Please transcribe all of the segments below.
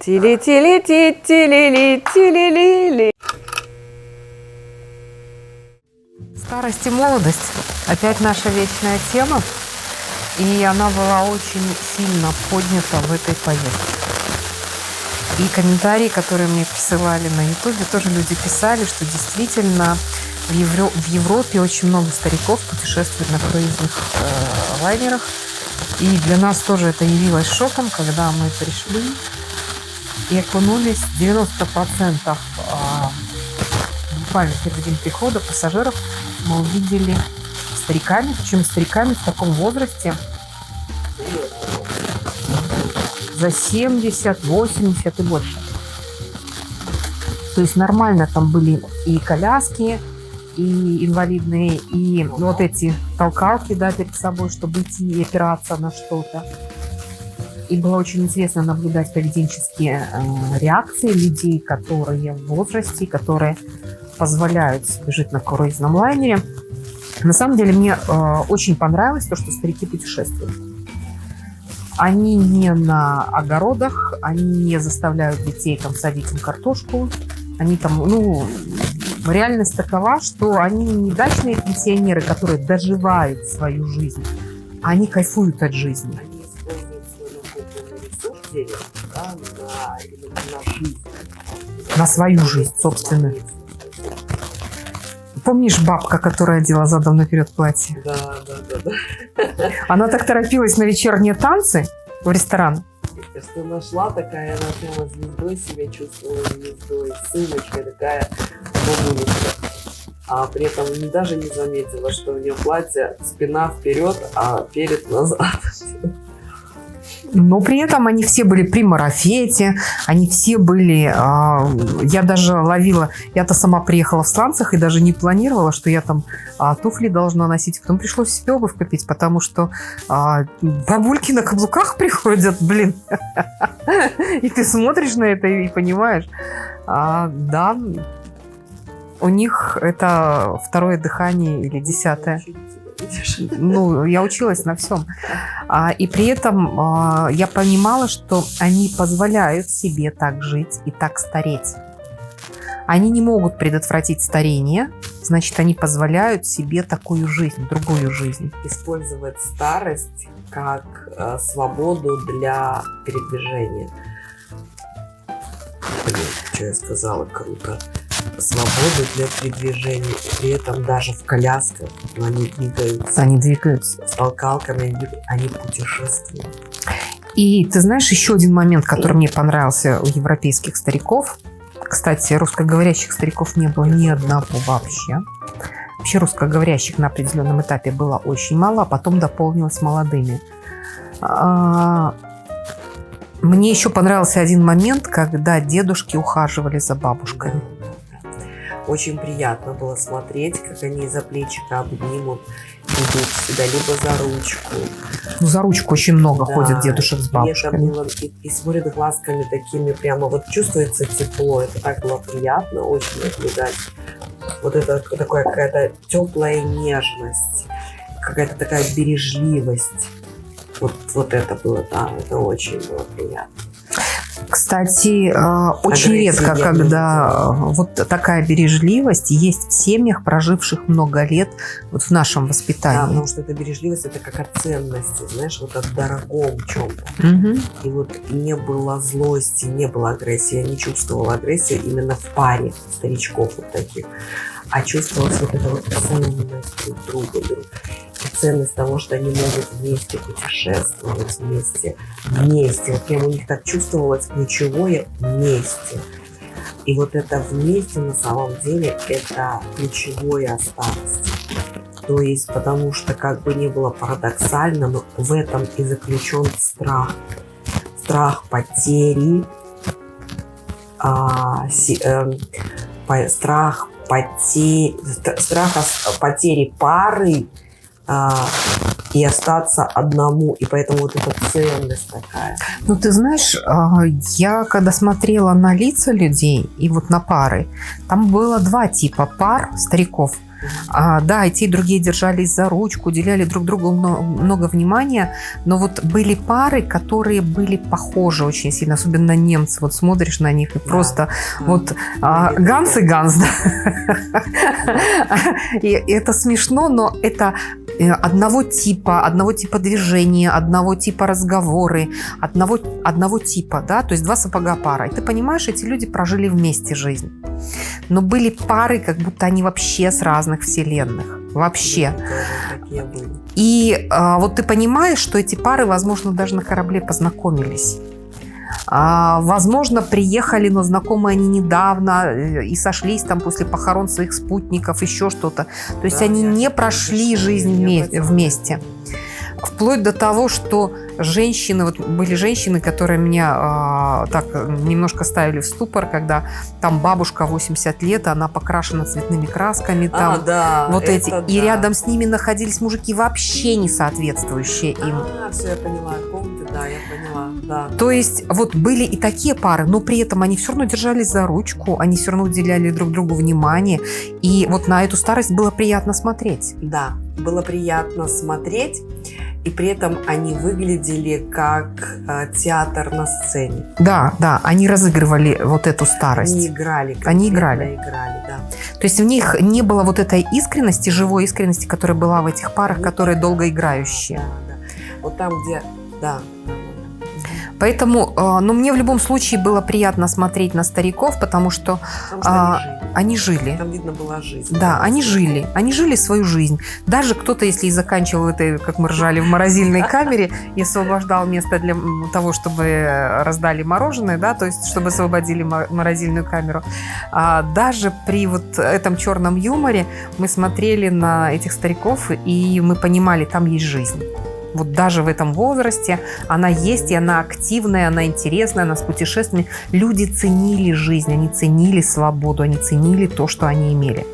Тили-тили-ти-тили-ли-тили-ли-ли. Старость и молодость. Опять наша вечная тема. И она была очень сильно поднята в этой поездке. И комментарии, которые мне присылали на Ютубе, тоже люди писали, что действительно в Европе очень много стариков путешествует на круизных лайнерах. И для нас тоже это явилось шоком, когда мы пришли и окунулись 90% буквально перед день прихода пассажиров мы увидели стариками, причем стариками в таком возрасте за 70, 80 и больше. То есть нормально там были и коляски, и инвалидные, и вот эти толкалки, да, перед собой, чтобы идти и опираться на что-то. И было очень интересно наблюдать поведенческие реакции людей, которые в возрасте, которые позволяют себе жить на круизном лайнере. На самом деле мне очень понравилось то, что старики путешествуют. Они не на огородах, они не заставляют детей там садить им картошку. Они там, реальность такова, что они не дачные пенсионеры, которые доживают свою жизнь, а они кайфуют от жизни. Они используют свой накопленный ресурс на жизнь. На свою жизнь, собственно. Помнишь бабка, которая одела задом наперед платье? Да. Она так торопилась на вечерние танцы в ресторан. Что нашла такая, она прямо звездой себя чувствовала, звездой, сыночка такая бабулечка. А при этом даже не заметила, что у нее платье спина вперед, а перед назад. Но при этом они все были при марафете, они все были... я даже ловила... Я-то сама приехала в сланцах и даже не планировала, что я там туфли должна носить. Потом пришлось себе обувь купить, потому что бабульки на каблуках приходят, блин. И ты смотришь на это и понимаешь. Да, у них это второе дыхание или 10-е. Я училась на всем. И при этом я понимала, что они позволяют себе так жить и так стареть. Они не могут предотвратить старение, значит, они позволяют себе такую жизнь, другую жизнь. Использовать старость как свободу для передвижения. Что я сказала, круто. Свободу для передвижения. И при этом даже в колясках они двигаются. Они двигаются. С толкалками они путешествуют. И ты знаешь, еще один момент, который мне понравился у европейских стариков. Кстати, русскоговорящих стариков не было ни одного вообще. Вообще русскоговорящих на определенном этапе было очень мало, а потом дополнилось молодыми. Мне еще понравился один момент, когда дедушки ухаживали за бабушками. Очень приятно было смотреть, как они за плечико обнимут, идут всегда, либо за ручку. За ручку очень много ходят дедушек с бабушками. Это было, и смотрят глазками такими, прямо вот чувствуется тепло. Это так было приятно, очень наблюдать. Вот это такая какая-то теплая нежность, какая-то такая бережливость. Вот это было, да, это очень было приятно. Кстати, очень редко, когда вот такая бережливость есть в семьях, проживших много лет вот в нашем воспитании. Да, потому что эта бережливость, это как о ценности, знаешь, вот о дорогом чем-то. Угу. И вот не было злости, не было агрессии. Я не чувствовала агрессии именно в паре старичков вот таких. А чувствовалась вот эта вот ценность друг друга. И ценность того, что они могут вместе путешествовать, вместе. Вот прям у них так чувствовалось ключевое вместе. И вот это вместе на самом деле это ключевое осталось. То есть, потому что как бы ни было парадоксально, но в этом и заключен страх. Страх потери, страх потери пары и остаться одному. И поэтому вот эта ценность такая. Ну, ты знаешь, я когда смотрела на лица людей и вот на пары, там было два типа пар стариков. Да, и те, и другие держались за ручку, уделяли друг другу много внимания, но вот были пары, которые были похожи очень сильно, особенно немцы. Вот смотришь на них и просто вот Ганс и Ганс, да. И это смешно, но это одного типа движения, одного типа разговоры, одного типа, да, то есть два сапога пара. И ты понимаешь, эти люди прожили вместе жизнь. Но были пары, как будто они вообще с разных вселенных. Вообще. И вот ты понимаешь, что эти пары, возможно, даже на корабле познакомились. Возможно, приехали, но знакомы они недавно и сошлись там после похорон своих спутников, еще что-то. То есть они не прошли жизнь вместе. Вплоть до того, что женщины, вот были женщины, которые меня так немножко ставили в ступор, когда там бабушка 80 лет, она покрашена цветными красками, там вот эти, и рядом с ними находились мужики вообще не соответствующие им. Все, я поняла, помните, да, я поняла, да. То есть вот были и такие пары, но при этом они все равно держались за ручку, они все равно уделяли друг другу внимание, и вот на эту старость было приятно смотреть. Да, было приятно смотреть. И при этом они выглядели как театр на сцене. Да, они разыгрывали вот эту старость. Они играли, да. То есть в них не было вот этой искренности, живой искренности, которая была в этих парах, которые долгоиграющие. Да. Вот там, где... Да. Поэтому, мне в любом случае было приятно смотреть на стариков, потому что они жили. Там видно была жизнь. Да, они жили свою жизнь. Даже кто-то, если и заканчивал это, как мы ржали, в морозильной камере и освобождал место для того, чтобы раздали мороженое, да, то есть чтобы освободили морозильную камеру. Даже при вот этом черном юморе мы смотрели на этих стариков, и мы понимали, там есть жизнь. Вот даже в этом возрасте она есть, и она активная, она интересная, она с путешествиями. Люди ценили жизнь, они ценили свободу, они ценили то, что они имели.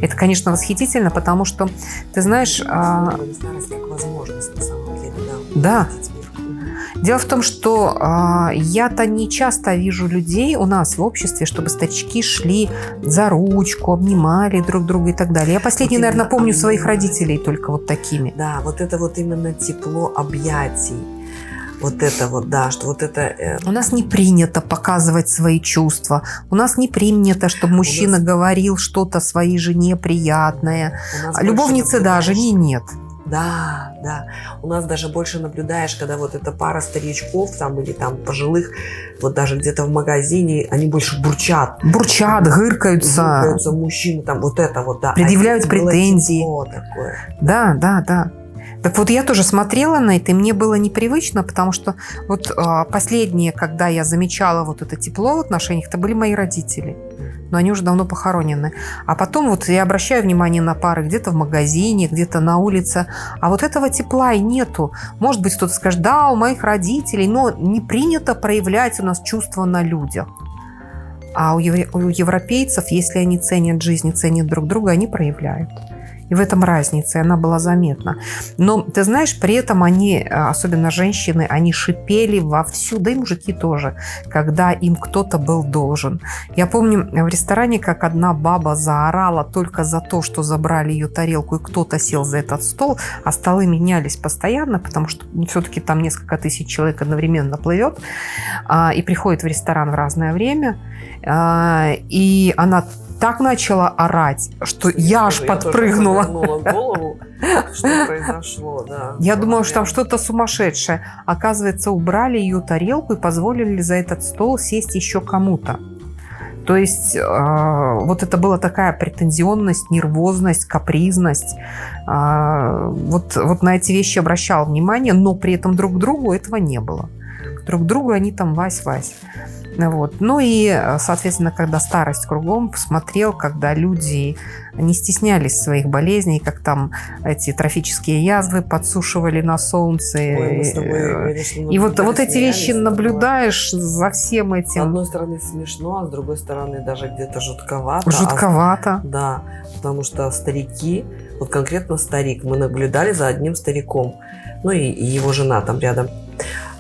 Это, конечно, восхитительно, потому что, ты знаешь... Старость как возможность, на самом деле, да. Дело в том, что я-то не часто вижу людей у нас в обществе, чтобы старички шли за ручку, обнимали друг друга и так далее. Я последний, наверное, помню своих родителей только вот такими. Да, вот это вот именно тепло объятий. Вот это вот, да, что вот это... У нас не принято показывать свои чувства. У нас не принято, чтобы мужчина говорил что-то своей жене приятное. Любовницы, да, жене нет. Да. У нас даже больше наблюдаешь, когда вот эта пара старичков там или там пожилых, вот даже где-то в магазине, они больше бурчат. Гыркаются. Мужчины там, вот это вот, да. Предъявляют претензии. Такое. Да. Так вот, я тоже смотрела на это, и мне было непривычно, потому что вот последнее, когда я замечала вот это тепло в отношениях, это были мои родители. Но они уже давно похоронены. А потом вот я обращаю внимание на пары где-то в магазине, где-то на улице, а вот этого тепла и нету. Может быть, кто-то скажет, да, у моих родителей, но не принято проявлять у нас чувства на людях. А у европейцев, если они ценят жизнь и ценят друг друга, они проявляют. И в этом разница, и она была заметна. Но, ты знаешь, при этом они, особенно женщины, они шипели вовсю, да и мужики тоже, когда им кто-то был должен. Я помню в ресторане, как одна баба заорала только за то, что забрали ее тарелку, и кто-то сел за этот стол, а столы менялись постоянно, потому что все-таки там несколько тысяч человек одновременно плывет, и приходит в ресторан в разное время, и она так начала орать, что я аж подпрыгнула. Я голову, что произошло, да. Я думала, что там что-то сумасшедшее. Оказывается, убрали ее тарелку и позволили за этот стол сесть еще кому-то. То есть вот это была такая претензионность, нервозность, капризность. Вот на эти вещи обращала внимание, но при этом друг к другу этого не было. Друг к другу они там вась-вась. Вот. Ну и, соответственно, когда старость кругом, посмотрел, когда люди не стеснялись своих болезней, как там эти трофические язвы подсушивали на солнце. Ой, мы с тобой, конечно, и вот эти вещи наблюдаешь за всем этим. С одной стороны смешно, а с другой стороны даже где-то жутковато. Жутковато. Да, потому что старики, вот конкретно старик, мы наблюдали за одним стариком, ну и его жена там рядом.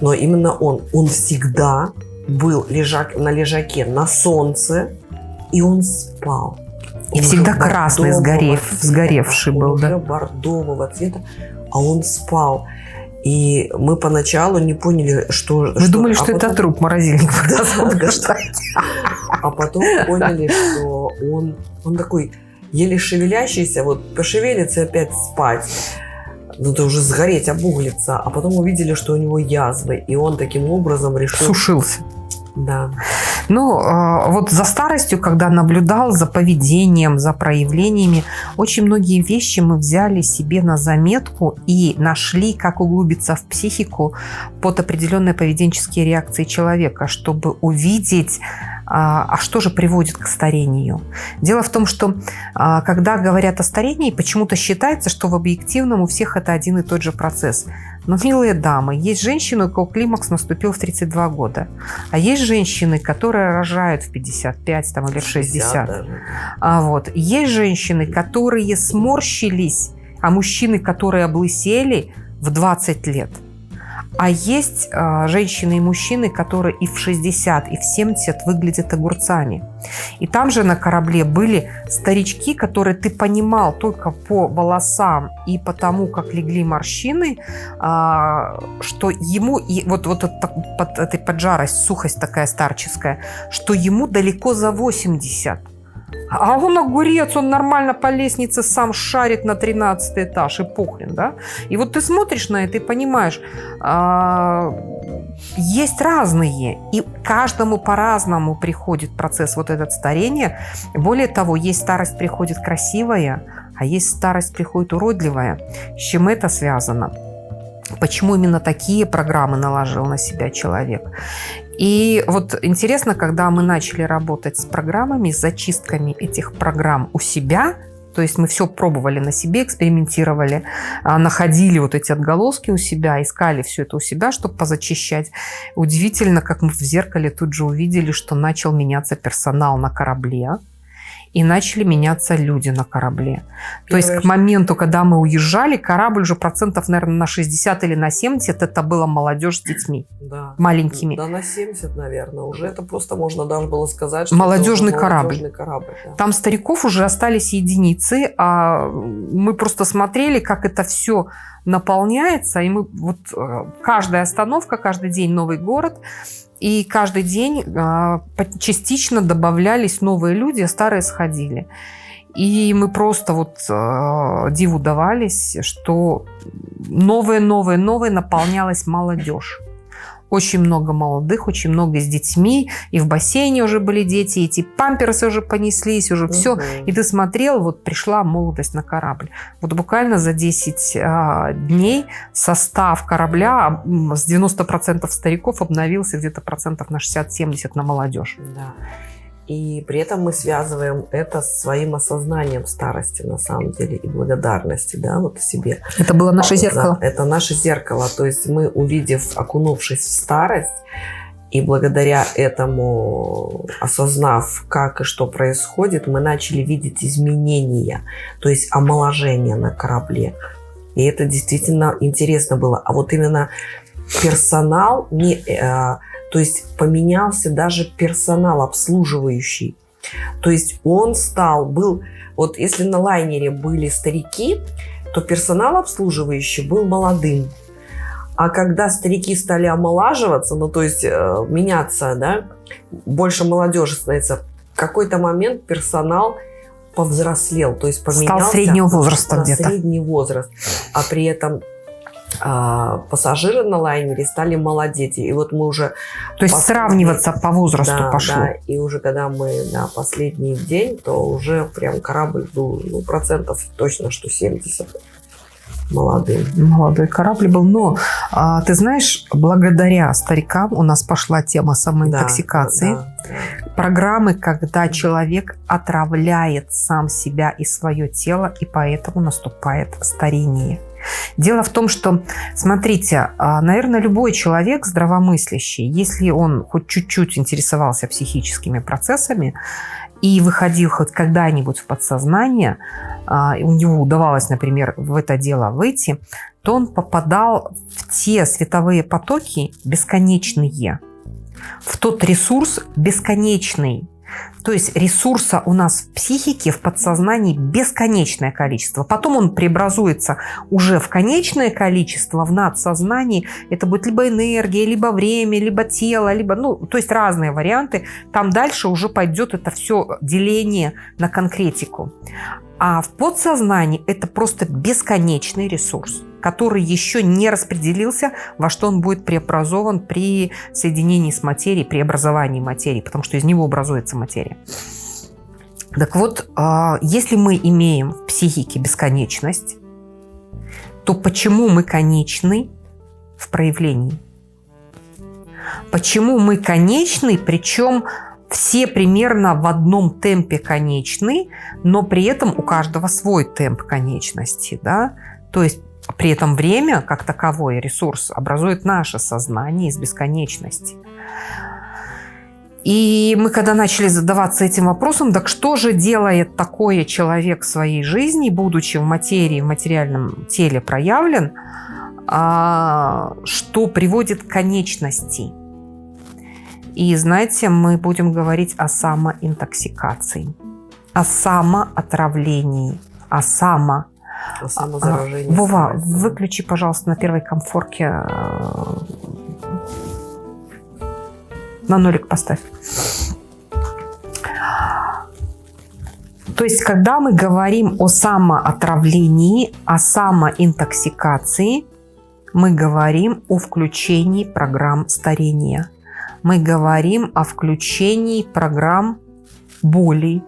Но именно он всегда был на лежаке на солнце, и он спал. И Он всегда уже красный, бордового сгоревший цвета, был, он да? уже бордового цвета, а он спал. И мы поначалу не поняли, что... Вы думали, что это потом- труп, морозильник. Да. А потом поняли, что он такой еле шевелящийся, вот пошевелится и опять спать. Ну, это уже сгореть, обуглиться. А потом увидели, что у него язвы. И он таким образом решил... Сушился. Да. Ну, вот за старостью, когда наблюдал за поведением, за проявлениями, очень многие вещи мы взяли себе на заметку и нашли, как углубиться в психику под определенные поведенческие реакции человека, чтобы увидеть, а что же приводит к старению. Дело в том, что когда говорят о старении, почему-то считается, что в объективном у всех это один и тот же процесс. Но, милые дамы, есть женщины, у кого климакс наступил в 32 года. А есть женщины, которые рожают в 55 там, или в 60. даже. Вот. Есть женщины, которые сморщились, а мужчины, которые облысели в 20 лет. А есть женщины и мужчины, которые и в 60, и в 70 выглядят огурцами. И там же на корабле были старички, которые ты понимал только по волосам и по тому, как легли морщины, что ему, и вот под этой поджарость, сухость такая старческая, что ему далеко за 80. А он огурец, он нормально по лестнице сам шарит на 13 этаж и похрен, да? И вот ты смотришь на это и понимаешь, есть разные, и каждому по-разному приходит процесс вот этот старения. Более того, есть старость приходит красивая, а есть старость приходит уродливая. С чем это связано? Почему именно такие программы наложил на себя человек? И вот интересно, когда мы начали работать с программами, с зачистками этих программ у себя, то есть мы все пробовали на себе, экспериментировали, находили вот эти отголоски у себя, искали все это у себя, чтобы позачищать. Удивительно, как мы в зеркале тут же увидели, что начал меняться персонал на корабле. И начали меняться люди на корабле. То есть к моменту, когда мы уезжали, корабль уже процентов, наверное, на 60 или на 70 это была молодежь с детьми. Да. Маленькими. Да, на 70, наверное. Уже это просто можно даже было сказать, что Молодежный это корабль. Да. Там стариков уже остались единицы, а мы просто смотрели, как это все наполняется. И мы вот каждая остановка, каждый день новый город. И каждый день частично добавлялись новые люди, а старые сходили. И мы просто вот диву давались, что новое наполнялась молодежь. Очень много молодых, очень много с детьми. И в бассейне уже были дети, и эти памперсы уже понеслись, уже все. И ты смотрел, вот пришла молодость на корабль. Вот буквально за 10 дней состав корабля с 90% стариков обновился где-то процентов на 60-70 на молодежь. Да. И при этом мы связываем это с своим осознанием старости, на самом деле, и благодарности, да, вот себе. Это было наше зеркало. Это наше зеркало. То есть мы, увидев, окунувшись в старость, и благодаря этому, осознав, как и что происходит, мы начали видеть изменения, то есть омоложение на корабле. И это действительно интересно было. А вот именно персонал то есть поменялся даже персонал обслуживающий. То есть он был, вот если на лайнере были старики, то персонал обслуживающий был молодым. А когда старики стали омолаживаться, ну то есть меняться, да, больше молодежи становится, в какой-то момент персонал повзрослел, то есть поменялся. Стал среднего возраста где-то. Средний возраст. А при этом пассажиры на лайнере стали молодеть. И вот мы уже... То есть сравниваться по возрасту пошло. Да, и уже когда мы на последний день, то уже прям корабль был, ну, процентов точно, что 70 молодым. Молодой корабль был. Но, ты знаешь, благодаря старикам у нас пошла тема самоинтоксикации. Да. Программы, когда человек отравляет сам себя и свое тело, и поэтому наступает старение. Дело в том, что, смотрите, наверное, любой человек здравомыслящий, если он хоть чуть-чуть интересовался психическими процессами и выходил хоть когда-нибудь в подсознание, у него удавалось, например, в это дело выйти, то он попадал в те световые потоки бесконечные, в тот ресурс бесконечный, То есть ресурса у нас в психике, в подсознании бесконечное количество. Потом он преобразуется уже в конечное количество в надсознании. Это будет либо энергия, либо время, либо тело, либо, ну, то есть разные варианты. Там дальше уже пойдет это все деление на конкретику. А в подсознании это просто бесконечный ресурс, который еще не распределился, во что он будет преобразован при соединении с материей, при образовании материи, потому что из него образуется материя. Так вот, если мы имеем в психике бесконечность, то почему мы конечны в проявлении? Почему мы конечны, причем все примерно в одном темпе конечны, но при этом у каждого свой темп конечности, да? То есть при этом время, как таковой ресурс, образует наше сознание из бесконечности. И мы когда начали задаваться этим вопросом, так что же делает такое человек в своей жизни, будучи в материи, в материальном теле проявлен, что приводит к конечности? И знаете, мы будем говорить о самоинтоксикации, о самоотравлении, о самозаражении. Вова, выключи, пожалуйста, на первой комфорке. На нолик поставь. То есть, когда мы говорим о самоотравлении, о самоинтоксикации, мы говорим о включении программ старения. Мы говорим о включении программ боли,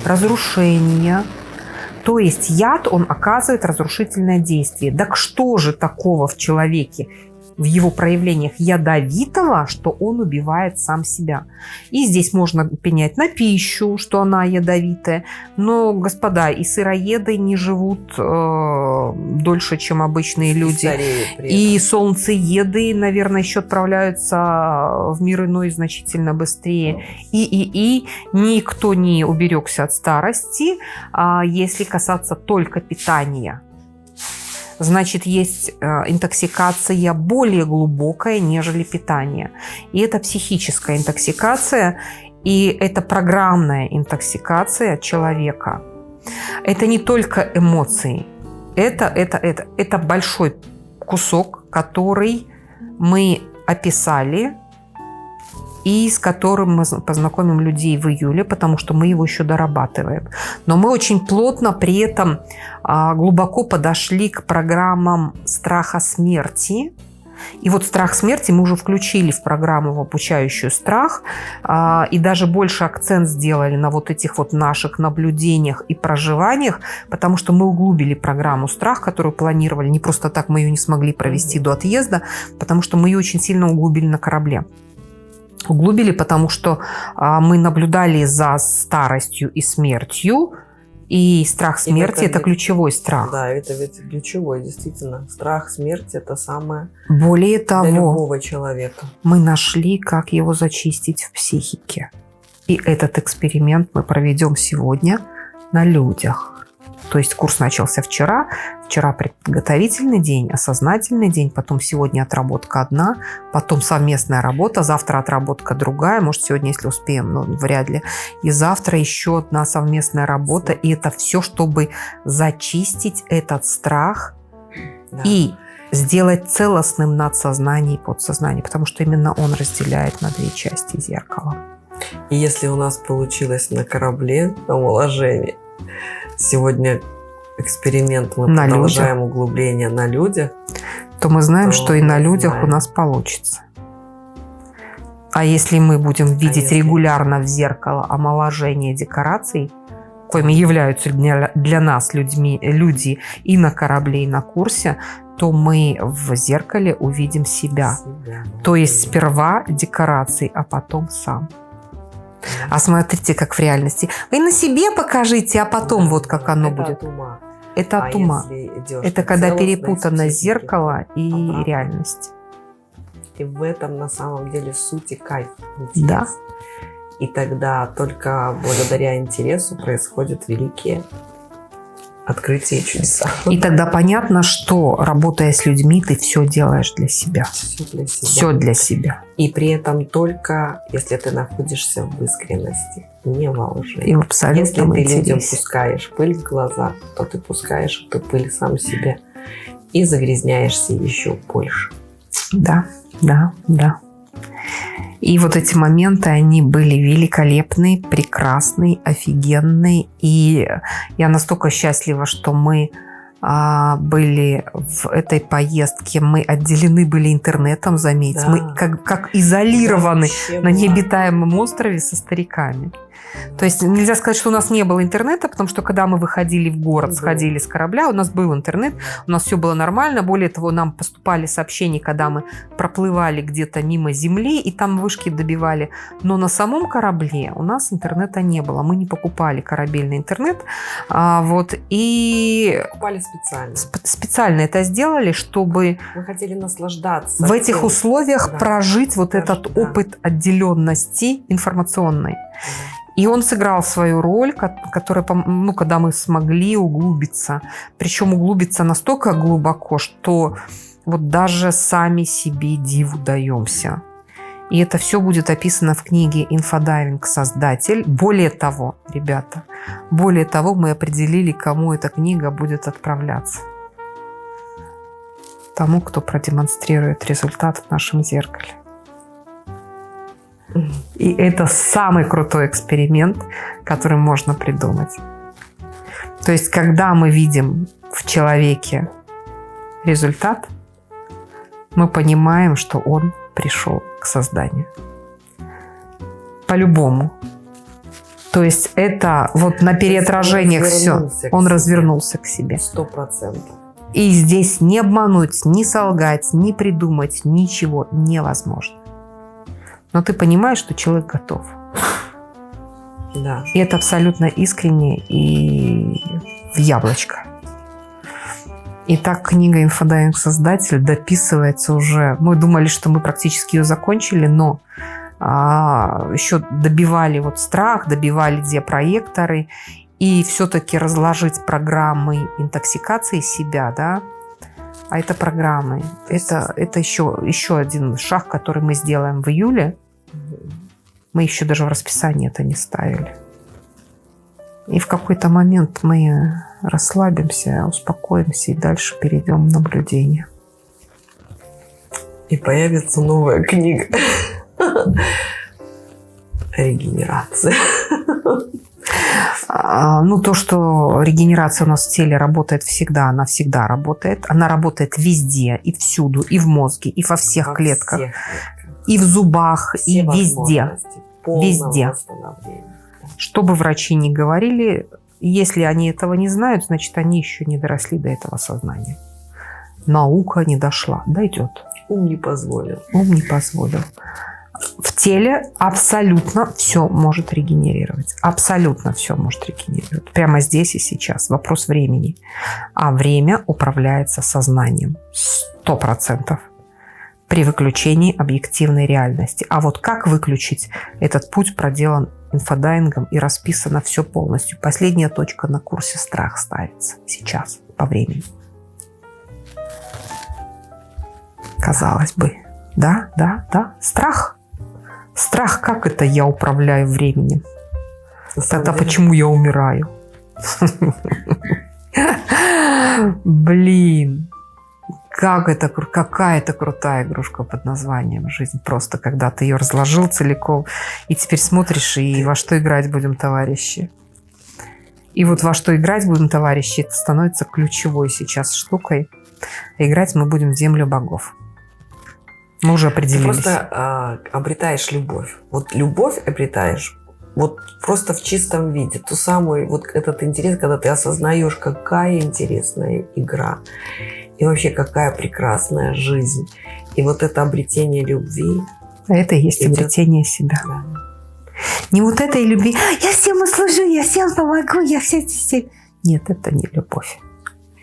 разрушения. То есть яд, он оказывает разрушительное действие. Так что же такого в человеке, в его проявлениях ядовитого, что он убивает сам себя? И здесь можно пенять на пищу, что она ядовитая. Но, господа, и сыроеды не живут дольше, чем обычные люди. И солнцееды, наверное, еще отправляются в мир иной значительно быстрее. И никто не уберегся от старости, если касаться только питания. Значит, есть интоксикация более глубокая, нежели питание. И это психическая интоксикация, и это программная интоксикация человека. Это не только эмоции. Это большой кусок, который мы описали и с которым мы познакомим людей в июле, потому что мы его еще дорабатываем. Но мы очень плотно при этом глубоко подошли к программам страха смерти. И вот страх смерти мы уже включили в программу, в обучающую страх, и даже больше акцент сделали на вот этих вот наших наблюдениях и проживаниях, потому что мы углубили программу страх, которую планировали. Не просто так мы ее не смогли провести до отъезда, потому что мы ее очень сильно углубили на корабле. Углубили, потому что мы наблюдали за старостью и смертью, и страх смерти – это ключевой страх. Да, это ведь ключевой, действительно. Страх смерти – это самое более того, для любого человека. Мы нашли, как его зачистить в психике. И этот эксперимент мы проведем сегодня на людях. То есть курс начался вчера. Вчера подготовительный день, осознательный день, потом сегодня отработка одна, потом совместная работа, завтра отработка другая, может, сегодня, если успеем, но вряд ли. И завтра еще одна совместная работа. И это все, чтобы зачистить этот страх, да, и сделать целостным надсознание и подсознание, потому что именно он разделяет на две части зеркала. И если у нас получилось на корабле омоложение, сегодня эксперимент, мы продолжаем углубление на людях, то мы знаем, что и на людях у нас получится. А если мы будем видеть регулярно в зеркало омоложение декораций, коими являются для нас люди и на корабле, и на курсе, то мы в зеркале увидим себя. То есть сперва декорации, а потом сам. А смотрите, как в реальности. Вы на себе покажите, а потом вот как оно будет. Это от ума. Это когда перепутано зеркало и реальность. И в этом на самом деле суть и кайф. Да. И тогда только благодаря интересу происходят великие открытия и чудеса. И тогда понятно, что, работая с людьми, ты все делаешь для себя. Все для себя. Все для себя. И при этом только, если ты находишься в искренности, не во лжи. И в абсолютном Если ты людям интересе. пускаешь пыль в глаза, то ты пускаешь эту пыль сам себе и загрязняешься еще больше. Да, да, да. И вот эти моменты, они были великолепные, прекрасные, офигенные. И я настолько счастлива, что мы были в этой поездке, мы отделены были интернетом, заметь. Да. Мы как изолированы Вообще на была. необитаемом острове со стариками. То есть нельзя сказать, что у нас не было интернета, потому что когда мы выходили в город, Да. сходили с корабля, у нас был интернет, у нас все было нормально. Более того, нам поступали сообщения, когда мы проплывали где-то мимо земли, и там вышки добивали. Но на самом корабле у нас интернета не было. Мы не покупали корабельный интернет. И Покупали специально. специально это сделали, чтобы Мы хотели наслаждаться. в этих тем. условиях Да. прожить вот Прожить, этот да. опыт отделенности информационной. И он сыграл свою роль, которая, когда мы смогли углубиться. Причем углубиться настолько глубоко, что вот даже сами себе диву даемся. И это все будет описано в книге «Инфодайвинг. Создатель». Более того, ребята, мы определили, кому эта книга будет отправляться. Тому, кто продемонстрирует результат в нашем зеркале. И это самый крутой эксперимент, который можно придумать. То есть, когда мы видим в человеке результат, мы понимаем, что он пришел к созданию. По-любому. То есть, это вот на переотражениях все. Он развернулся к себе. 100%. И здесь не обмануть, не солгать, не придумать ничего невозможно. Но ты понимаешь, что человек готов. Да. И это абсолютно искренне и в яблочко. И так книга «Инфодайвинг. Создатель» дописывается уже. Мы думали, что мы практически ее закончили, но еще добивали страх, добивали диапроекторы. И все-таки разложить программы интоксикации себя, да, а это программы. Это еще один шаг, который мы сделаем в июле. Мы еще даже в расписании это не ставили. И в какой-то момент мы расслабимся, успокоимся и дальше перейдем в наблюдение. И появится новая книга. Регенерация. То, что регенерация у нас в теле работает всегда, она всегда работает. Она работает везде, и всюду, и в мозге, и во всех клетках, и в зубах, и везде. Везде. Что бы врачи ни говорили, если они этого не знают, значит, они еще не доросли до этого сознания. Наука не дошла. Дойдет. Ум не позволил. Ум не позволил. В теле абсолютно все может регенерировать. Абсолютно все может регенерировать. Прямо здесь и сейчас. Вопрос времени. А время управляется сознанием. 100%. При выключении объективной реальности. А вот как выключить? Этот путь проделан инфодайвингом и расписано все полностью. Последняя точка на курсе «Страх» ставится сейчас, по времени. Казалось бы. Да. Страх. Страх, как это я управляю временем? Тогда почему я умираю? Блин. Какая-то крутая игрушка под названием «Жизнь». Просто когда ты ее разложил целиком, и теперь смотришь, и во что играть будем, товарищи. И вот во что играть будем, товарищи, это становится ключевой сейчас штукой. Играть мы будем в землю богов. Мы уже определились. Ты просто обретаешь любовь. Вот любовь обретаешь вот просто в чистом виде. Ту самую, вот этот интерес, когда ты осознаешь, какая интересная игра. И вообще, какая прекрасная жизнь. И вот это обретение любви. Это и есть обретение себя. Да. Не вот этой любви. Я всем услужу, я всем помогу, я все... Нет, это не любовь.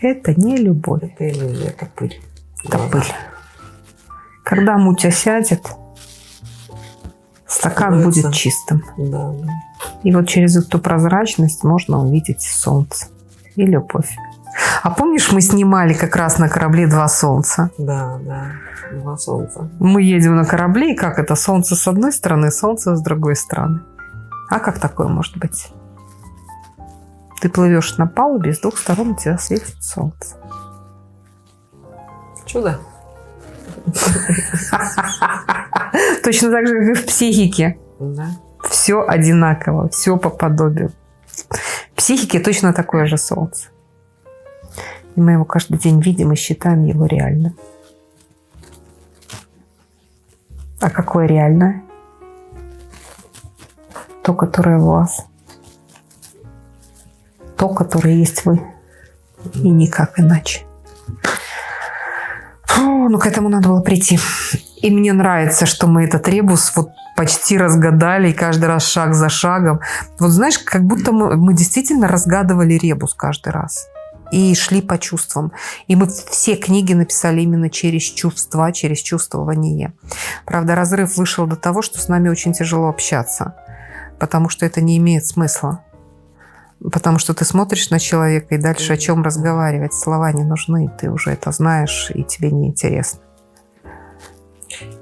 Это не любовь. Это иллюзия, это пыль. Это пыль. Когда муть осядет, стакан будет чистым. Да. И вот через эту прозрачность можно увидеть солнце. и любовь. А помнишь, мы снимали как раз на корабле «Два солнца»? Да, да. Два солнца. Мы едем на корабле, и как это? Солнце с одной стороны, солнце с другой стороны. А как такое может быть? Ты плывешь на палубе, и с двух сторон у тебя светит солнце. Чудо. Точно так же, как и в психике. Да. Все одинаково, все по подобию. В психике точно такое же солнце. И мы его каждый день видим и считаем его реальным. А какое реальное? То, которое в вас. То, которое есть вы. И никак иначе. Фу, ну к этому надо было прийти. И мне нравится, что мы этот ребус вот почти разгадали, и каждый раз шаг за шагом. Вот знаешь, как будто мы действительно разгадывали ребус каждый раз. И шли по чувствам. И мы все книги написали именно через чувства, через чувствование. Правда, разрыв вышел до того, что с нами очень тяжело общаться. Потому что это не имеет смысла. Потому что ты смотришь на человека, и дальше о чем разговаривать. Слова не нужны, ты уже это знаешь, и тебе неинтересно.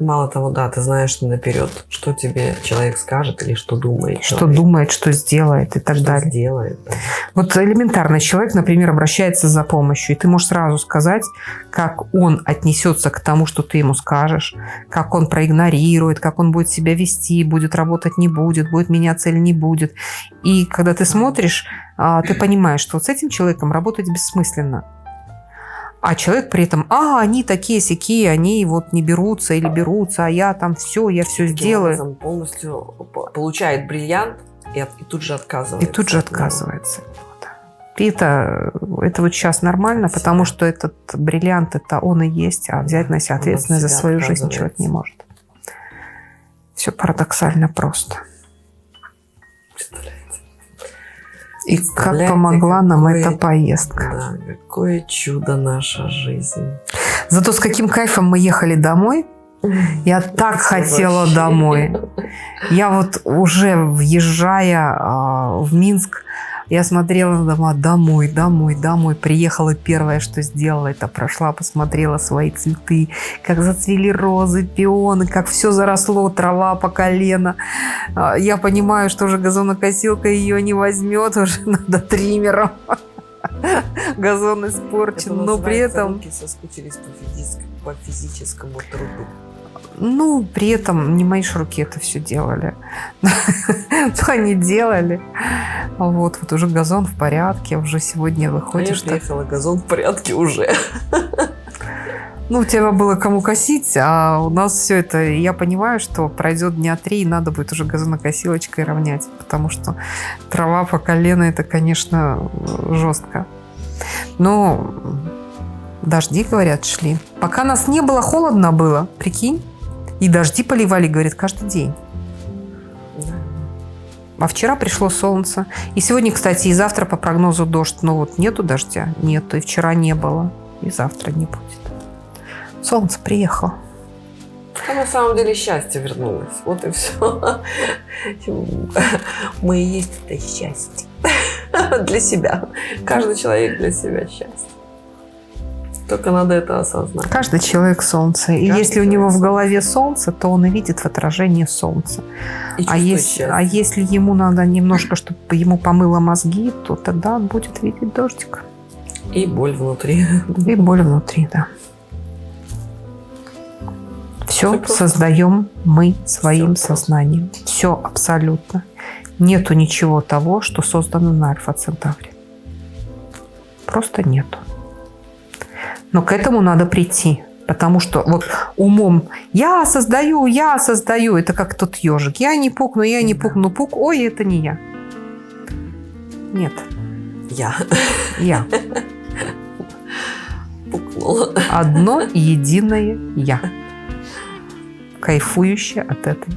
Мало того, да, ты знаешь наперед, что тебе человек скажет или что думает. Что думает, что сделает и так что далее. Сделает, да. Вот элементарно человек, например, обращается за помощью, и ты можешь сразу сказать, как он отнесется к тому, что ты ему скажешь, как он проигнорирует, как он будет себя вести, будет работать, не будет меняться или не будет. И когда ты смотришь, ты понимаешь, что вот с этим человеком работать бессмысленно. А человек при этом, они такие-сякие, они вот не берутся или берутся, а я там я все сделаю. Он полностью получает бриллиант и тут же отказывается. И тут же отказывается. И это вот сейчас нормально, потому что этот бриллиант, это он и есть, а взять на себя ответственность за свою жизнь человек не может. Все парадоксально просто. И как помогла нам эта поездка. Да, какое чудо наша жизнь. Зато с каким кайфом мы ехали домой. Я так хотела домой. Я вот уже въезжая в Минск, я смотрела на дома домой. Приехала, первое, что сделала, это прошла, посмотрела свои цветы, как зацвели розы, пионы, как все заросло, трава по колено. Я понимаю, что уже газонокосилка ее не возьмет, уже надо триммером. Газон испорчен, но при этом... Руки соскучились по физическому труду. Ну, при этом не мои ж руки это все делали. Но они делали. Вот уже газон в порядке, уже сегодня выходишь. Я приехала, газон в порядке уже. Ну, у тебя было кому косить, а у нас все это... Я понимаю, что пройдет дня 3, и надо будет уже газонокосилочкой равнять, потому что трава по колено, это, конечно, жестко. Но дожди, говорят, шли. Пока нас не было, холодно было, прикинь. И дожди поливали, говорит, каждый день. А вчера пришло солнце. И сегодня, кстати, и завтра по прогнозу дождь. Но вот нету дождя? Нету. И вчера не было. И завтра не будет. Солнце приехало. А на самом деле счастье вернулось. Вот и все. Мы и есть это счастье. Для себя. Каждый человек для себя счастье. Только надо это осознать. Каждый человек солнце. И если у него в голове солнце, то он и видит в отражении солнца. А если ему надо немножко, чтобы ему помыло мозги, то тогда он будет видеть дождик. И боль внутри. И боль внутри, да. Все создаем мы своим сознанием. Все абсолютно. Нету ничего того, что создано на Альфа-Центавре. Просто нету. Но к этому надо прийти. Потому что вот умом я создаю, это как тот ежик. Я не пукну, пук, ой, это не я. Нет. Я. Пукнула. Одно единое я. Кайфующее от этой